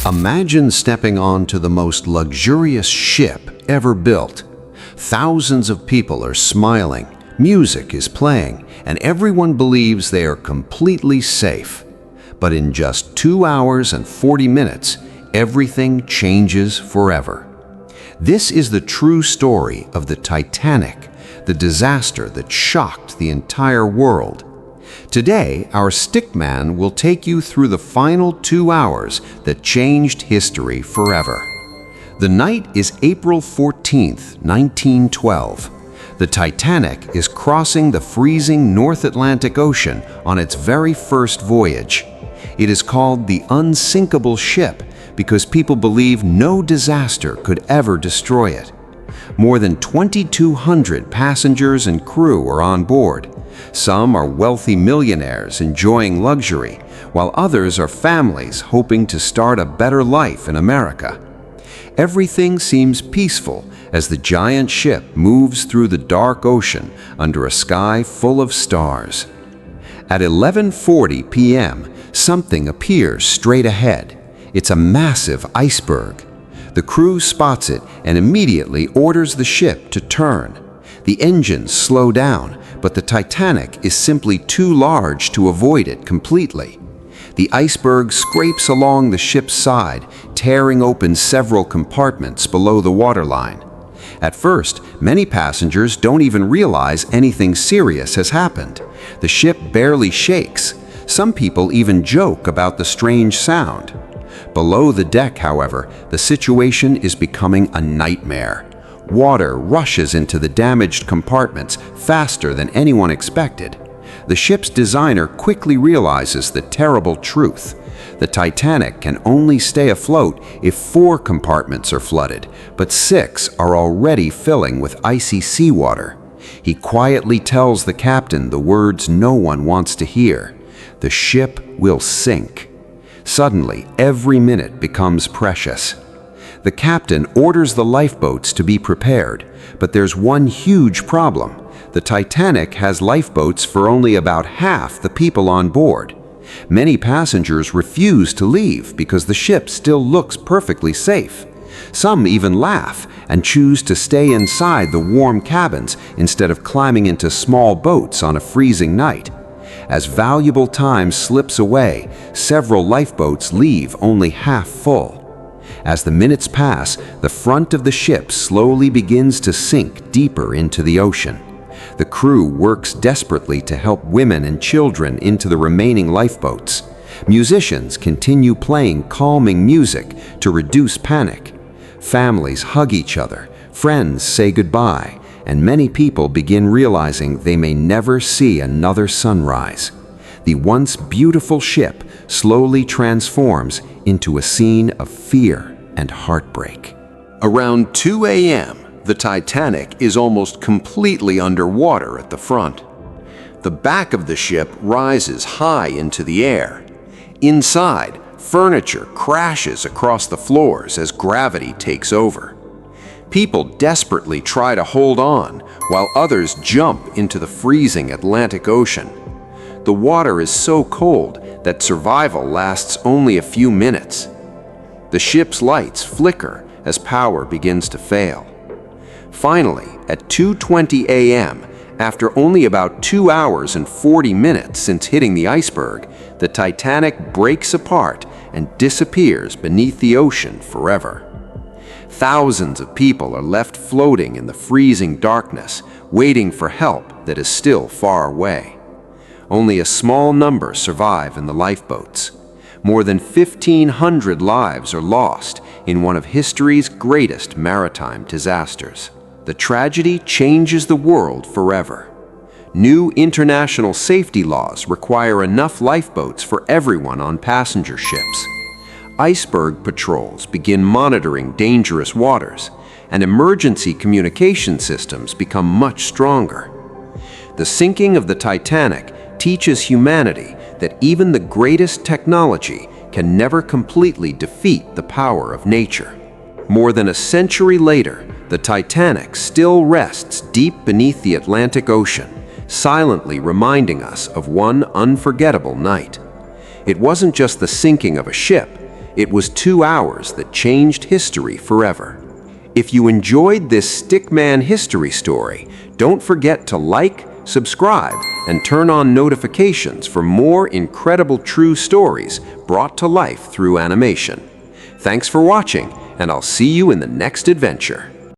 Imagine stepping onto the most luxurious ship ever built. Thousands of people are smiling, music is playing, and everyone believes they are completely safe. But in just 2 hours and 40 minutes, everything changes forever. This is the true story of the Titanic, the disaster that shocked the entire world. Today, our Stickman will take you through the final 2 hours that changed history forever. The night is April 14th, 1912. The Titanic is crossing the freezing North Atlantic Ocean on its very first voyage. It is called the unsinkable ship because people believe no disaster could ever destroy it. More than 2,200 passengers and crew are on board. Some are wealthy millionaires enjoying luxury, while others are families hoping to start a better life in America. Everything seems peaceful as the giant ship moves through the dark ocean under a sky full of stars. At 11:40 p.m., something appears straight ahead. It's a massive iceberg. The crew spots it and immediately orders the ship to turn. The engines slow down, but the Titanic is simply too large to avoid it completely. The iceberg scrapes along the ship's side, tearing open several compartments below the waterline. At first, many passengers don't even realize anything serious has happened. The ship barely shakes. Some people even joke about the strange sound. Below the deck, however, the situation is becoming a nightmare. Water rushes into the damaged compartments faster than anyone expected. The ship's designer quickly realizes the terrible truth. The Titanic can only stay afloat if 4 compartments are flooded, but 6 are already filling with icy seawater. He quietly tells the captain the words no one wants to hear: "The ship will sink." Suddenly, every minute becomes precious. The captain orders the lifeboats to be prepared, but there's one huge problem. The Titanic has lifeboats for only about half the people on board. Many passengers refuse to leave because the ship still looks perfectly safe. Some even laugh and choose to stay inside the warm cabins instead of climbing into small boats on a freezing night. As valuable time slips away, several lifeboats leave only half full. As the minutes pass, the front of the ship slowly begins to sink deeper into the ocean. The crew works desperately to help women and children into the remaining lifeboats. Musicians continue playing calming music to reduce panic. Families hug each other, friends say goodbye, and many people begin realizing they may never see another sunrise. The once beautiful ship slowly transforms into a scene of fear and heartbreak. Around 2 a.m., the Titanic is almost completely underwater at the front. The back of the ship rises high into the air. Inside, furniture crashes across the floors as gravity takes over. People desperately try to hold on, while others jump into the freezing Atlantic Ocean. The water is so cold that survival lasts only a few minutes. The ship's lights flicker as power begins to fail. Finally, at 2:20 a.m., after only about 2 hours and 40 minutes since hitting the iceberg, the Titanic breaks apart and disappears beneath the ocean forever. Thousands of people are left floating in the freezing darkness, waiting for help that is still far away. Only a small number survive in the lifeboats. More than 1,500 lives are lost in one of history's greatest maritime disasters. The tragedy changes the world forever. New international safety laws require enough lifeboats for everyone on passenger ships. Iceberg patrols begin monitoring dangerous waters, and emergency communication systems become much stronger. The sinking of the Titanic teaches humanity that even the greatest technology can never completely defeat the power of nature. More than a century later, the Titanic still rests deep beneath the Atlantic Ocean, silently reminding us of one unforgettable night. It wasn't just the sinking of a ship, It was 2 hours that changed history forever. If you enjoyed this Stickman history story, don't forget to like, subscribe, and turn on notifications for more incredible true stories brought to life through animation. Thanks for watching, and I'll see you in the next adventure.